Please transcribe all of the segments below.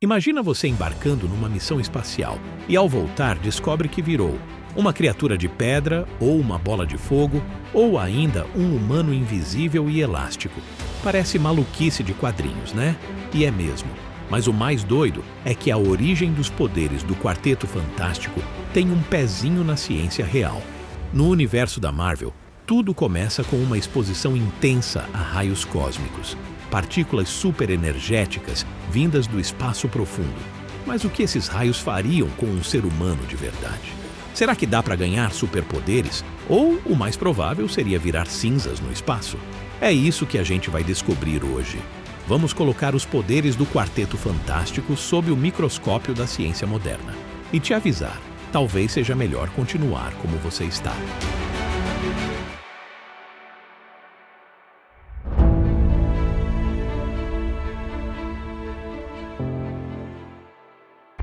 Imagina você embarcando numa missão espacial e, ao voltar, descobre que virou uma criatura de pedra, ou uma bola de fogo, ou ainda um humano invisível e elástico. Parece maluquice de quadrinhos, né? E é mesmo. Mas o mais doido é que a origem dos poderes do Quarteto Fantástico tem um pezinho na ciência real. No universo da Marvel, tudo começa com uma exposição intensa a raios cósmicos, partículas superenergéticas vindas do espaço profundo. Mas o que esses raios fariam com um ser humano de verdade? Será que dá para ganhar superpoderes? Ou o mais provável seria virar cinzas no espaço? É isso que a gente vai descobrir hoje. Vamos colocar os poderes do Quarteto Fantástico sob o microscópio da ciência moderna. E te avisar, talvez seja melhor continuar como você está.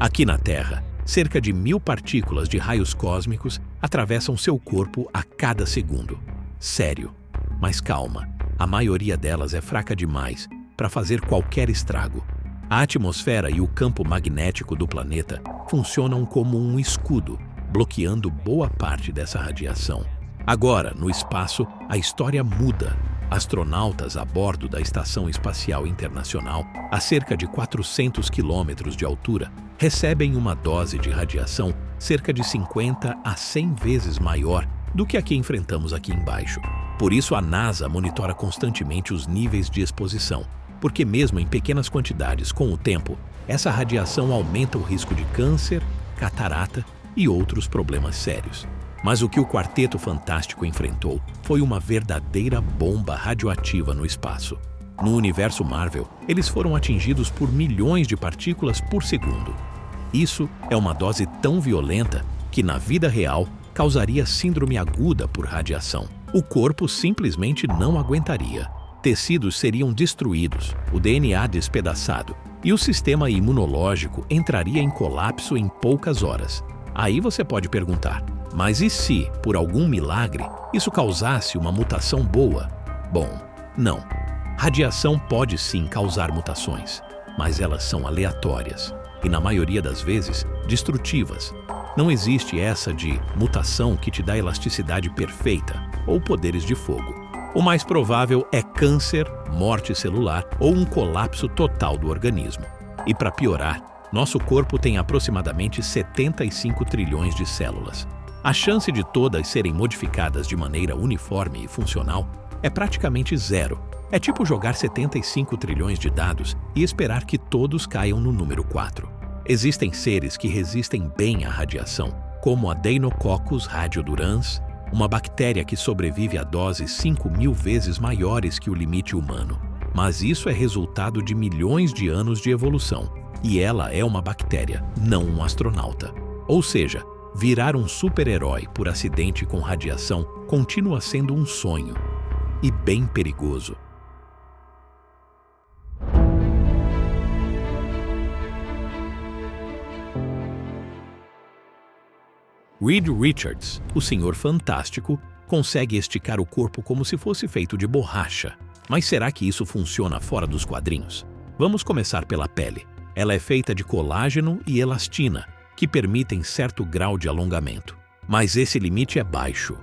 Aqui na Terra, cerca de 1000 partículas de raios cósmicos atravessam seu corpo a cada segundo. Sério. Mas calma, a maioria delas é fraca demais para fazer qualquer estrago. A atmosfera e o campo magnético do planeta funcionam como um escudo, bloqueando boa parte dessa radiação. Agora, no espaço, a história muda. Astronautas a bordo da Estação Espacial Internacional, a cerca de 400 quilômetros de altura, recebem uma dose de radiação cerca de 50 a 100 vezes maior do que a que enfrentamos aqui embaixo. Por isso, a NASA monitora constantemente os níveis de exposição, porque mesmo em pequenas quantidades, com o tempo, essa radiação aumenta o risco de câncer, catarata e outros problemas sérios. Mas o que o Quarteto Fantástico enfrentou foi uma verdadeira bomba radioativa no espaço. No universo Marvel, eles foram atingidos por milhões de partículas por segundo. Isso é uma dose tão violenta que, na vida real, causaria síndrome aguda por radiação. O corpo simplesmente não aguentaria. Tecidos seriam destruídos, o DNA despedaçado e o sistema imunológico entraria em colapso em poucas horas. Aí você pode perguntar, mas e se, por algum milagre, isso causasse uma mutação boa? Bom, não. Radiação pode sim causar mutações, mas elas são aleatórias e, na maioria das vezes, destrutivas. Não existe essa de mutação que te dá elasticidade perfeita ou poderes de fogo. O mais provável é câncer, morte celular ou um colapso total do organismo. E para piorar, nosso corpo tem aproximadamente 75 trilhões de células. A chance de todas serem modificadas de maneira uniforme e funcional é praticamente zero. É tipo jogar 75 trilhões de dados e esperar que todos caiam no número 4. Existem seres que resistem bem à radiação, como a Deinococcus radiodurans, uma bactéria que sobrevive a doses 5.000 vezes maiores que o limite humano. Mas isso é resultado de milhões de anos de evolução, e ela é uma bactéria, não um astronauta. Ou seja, virar um super-herói por acidente com radiação continua sendo um sonho, e bem perigoso. Reed Richards, o Senhor Fantástico, consegue esticar o corpo como se fosse feito de borracha. Mas será que isso funciona fora dos quadrinhos? Vamos começar pela pele. Ela é feita de colágeno e elastina, que permitem certo grau de alongamento. Mas esse limite é baixo.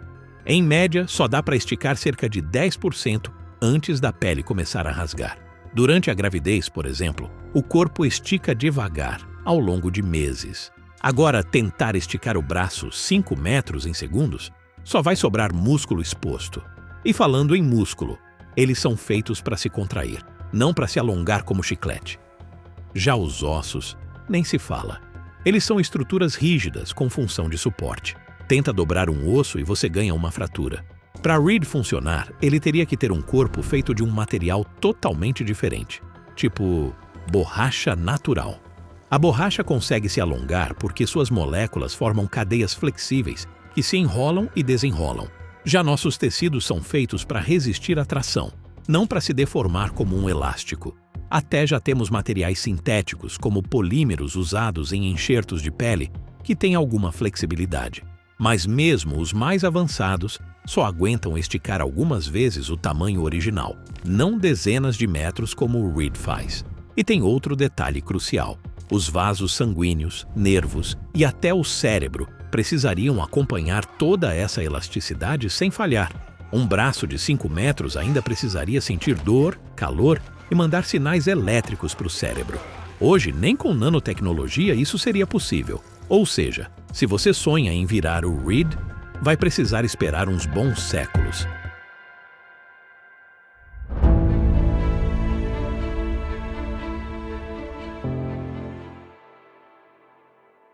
Em média, só dá para esticar cerca de 10% antes da pele começar a rasgar. Durante a gravidez, por exemplo, o corpo estica devagar, ao longo de meses. Agora, tentar esticar o braço 5 metros em segundos, só vai sobrar músculo exposto. E falando em músculo, eles são feitos para se contrair, não para se alongar como chiclete. Já os ossos, nem se fala. Eles são estruturas rígidas com função de suporte. Tenta dobrar um osso e você ganha uma fratura. Para Reed funcionar, ele teria que ter um corpo feito de um material totalmente diferente, tipo borracha natural. A borracha consegue se alongar porque suas moléculas formam cadeias flexíveis que se enrolam e desenrolam. Já nossos tecidos são feitos para resistir à tração, não para se deformar como um elástico. Até já temos materiais sintéticos, como polímeros usados em enxertos de pele, que têm alguma flexibilidade. Mas mesmo os mais avançados só aguentam esticar algumas vezes o tamanho original, não dezenas de metros como o Reed faz. E tem outro detalhe crucial. Os vasos sanguíneos, nervos e até o cérebro precisariam acompanhar toda essa elasticidade sem falhar. Um braço de 5 metros ainda precisaria sentir dor, calor e mandar sinais elétricos para o cérebro. Hoje, nem com nanotecnologia isso seria possível. Ou seja, se você sonha em virar o Reed, vai precisar esperar uns bons séculos.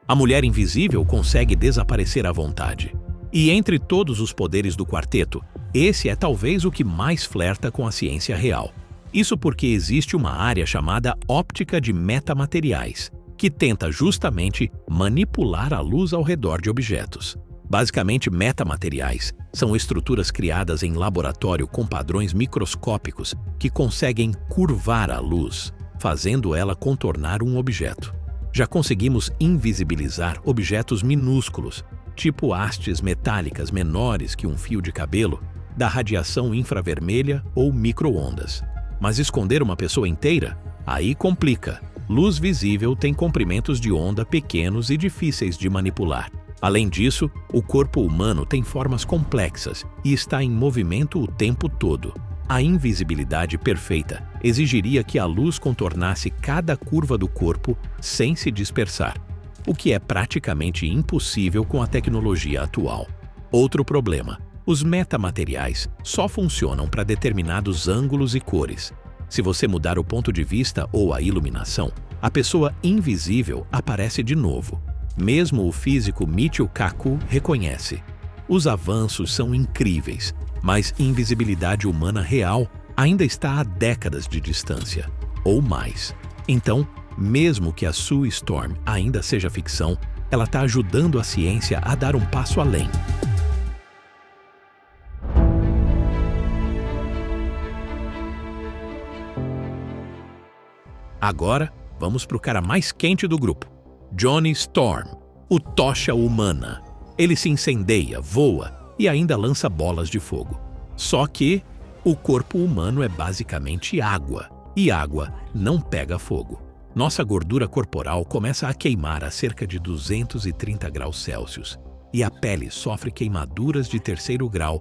A mulher invisível consegue desaparecer à vontade. E entre todos os poderes do quarteto, esse é talvez o que mais flerta com a ciência real. Isso porque existe uma área chamada óptica de metamateriais, que tenta justamente manipular a luz ao redor de objetos. Basicamente, metamateriais são estruturas criadas em laboratório com padrões microscópicos que conseguem curvar a luz, fazendo ela contornar um objeto. Já conseguimos invisibilizar objetos minúsculos, tipo hastes metálicas menores que um fio de cabelo, da radiação infravermelha ou micro-ondas. Mas esconder uma pessoa inteira? Aí complica. Luz visível tem comprimentos de onda pequenos e difíceis de manipular. Além disso, o corpo humano tem formas complexas e está em movimento o tempo todo. A invisibilidade perfeita exigiria que a luz contornasse cada curva do corpo sem se dispersar, o que é praticamente impossível com a tecnologia atual. Outro problema: os metamateriais só funcionam para determinados ângulos e cores. Se você mudar o ponto de vista ou a iluminação, a pessoa invisível aparece de novo. Mesmo o físico Michio Kaku reconhece. Os avanços são incríveis, mas invisibilidade humana real ainda está a décadas de distância, ou mais. Então, mesmo que a Sue Storm ainda seja ficção, ela está ajudando a ciência a dar um passo além. Agora, vamos para o cara mais quente do grupo, Johnny Storm, o Tocha Humana. Ele se incendeia, voa e ainda lança bolas de fogo. Só que o corpo humano é basicamente água, e água não pega fogo. Nossa gordura corporal começa a queimar a cerca de 230 graus Celsius, e a pele sofre queimaduras de 3º grau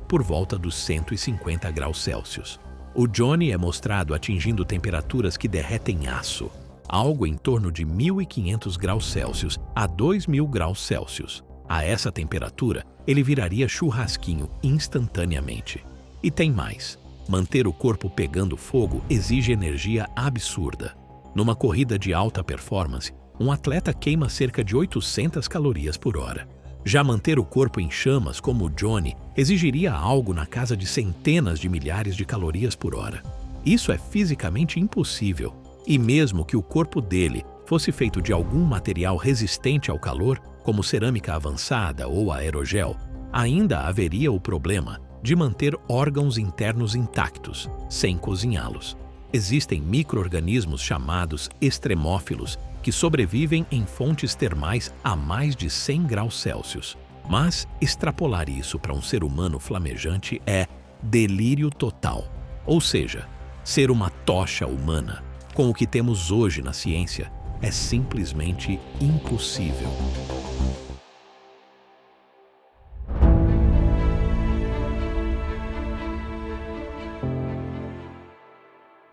por volta dos 150 graus Celsius. O Johnny é mostrado atingindo temperaturas que derretem aço, algo em torno de 1.500 graus Celsius a 2.000 graus Celsius. A essa temperatura, ele viraria churrasquinho instantaneamente. E tem mais. Manter o corpo pegando fogo exige energia absurda. Numa corrida de alta performance, um atleta queima cerca de 800 calorias por hora. Já manter o corpo em chamas como o Johnny exigiria algo na casa de centenas de milhares de calorias por hora. Isso é fisicamente impossível. E mesmo que o corpo dele fosse feito de algum material resistente ao calor, como cerâmica avançada ou aerogel, ainda haveria o problema de manter órgãos internos intactos, sem cozinhá-los. Existem micro-organismos chamados extremófilos que sobrevivem em fontes termais a mais de 100 graus Celsius. Mas extrapolar isso para um ser humano flamejante é delírio total. Ou seja, ser uma tocha humana, com o que temos hoje na ciência, é simplesmente impossível.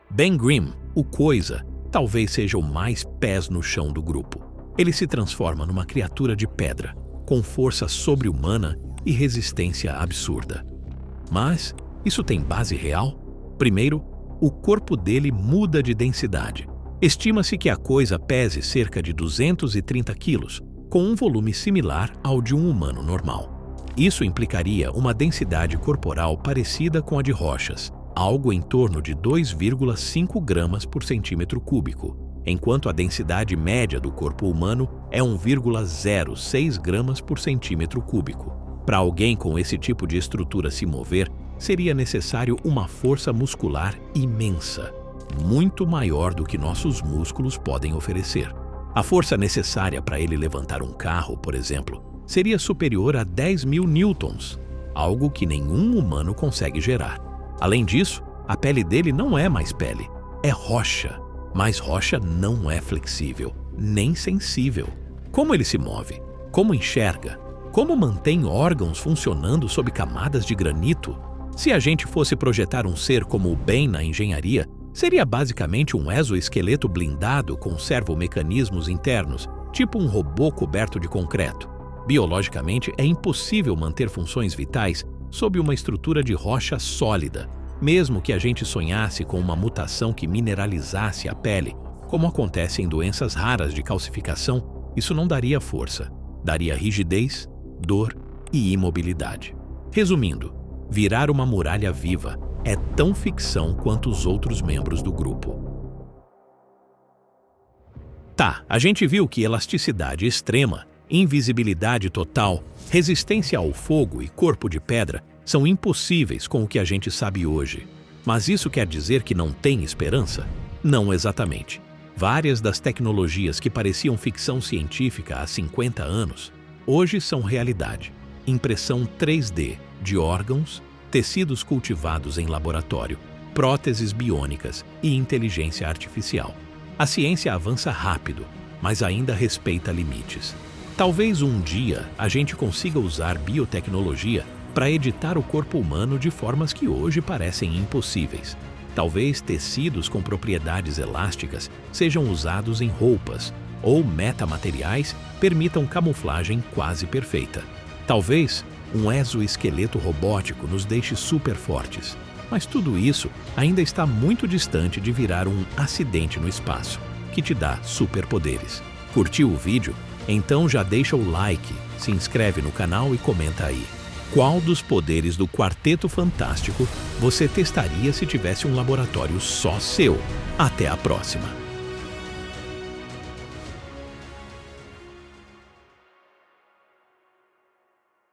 Ben Grimm, o Coisa, talvez seja o mais pés no chão do grupo. Ele se transforma numa criatura de pedra, com força sobre-humana e resistência absurda. Mas isso tem base real? Primeiro, o corpo dele muda de densidade. Estima-se que a Coisa pese cerca de 230 quilos, com um volume similar ao de um humano normal. Isso implicaria uma densidade corporal parecida com a de rochas, algo em torno de 2,5 gramas por centímetro cúbico, enquanto a densidade média do corpo humano é 1,06 gramas por centímetro cúbico. Para alguém com esse tipo de estrutura se mover, seria necessário uma força muscular imensa, muito maior do que nossos músculos podem oferecer. A força necessária para ele levantar um carro, por exemplo, seria superior a 10.000 newtons, algo que nenhum humano consegue gerar. Além disso, a pele dele não é mais pele, é rocha. Mas rocha não é flexível. nem sensível. Como ele se move? Como enxerga? Como mantém órgãos funcionando sob camadas de granito? Se a gente fosse projetar um ser como o Ben na engenharia, seria basicamente um exoesqueleto blindado com servomecanismos internos, tipo um robô coberto de concreto. Biologicamente, é impossível manter funções vitais sob uma estrutura de rocha sólida, mesmo que a gente sonhasse com uma mutação que mineralizasse a pele. Como acontece em doenças raras de calcificação, isso não daria força, daria rigidez, dor e imobilidade. Resumindo, virar uma muralha viva é tão ficção quanto os outros membros do grupo. Tá, a gente viu que elasticidade extrema, invisibilidade total, resistência ao fogo e corpo de pedra são impossíveis com o que a gente sabe hoje. Mas isso quer dizer que não tem esperança? Não exatamente. Várias das tecnologias que pareciam ficção científica há 50 anos, hoje são realidade. Impressão 3D de órgãos, tecidos cultivados em laboratório, próteses biônicas e inteligência artificial. A ciência avança rápido, mas ainda respeita limites. Talvez um dia a gente consiga usar biotecnologia para editar o corpo humano de formas que hoje parecem impossíveis. Talvez tecidos com propriedades elásticas sejam usados em roupas, ou metamateriais permitam camuflagem quase perfeita. Talvez um exoesqueleto robótico nos deixe super fortes, mas tudo isso ainda está muito distante de virar um acidente no espaço, que te dá superpoderes. Curtiu o vídeo? Então já deixa o like, se inscreve no canal e comenta aí. Qual dos poderes do Quarteto Fantástico você testaria se tivesse um laboratório só seu? Até a próxima!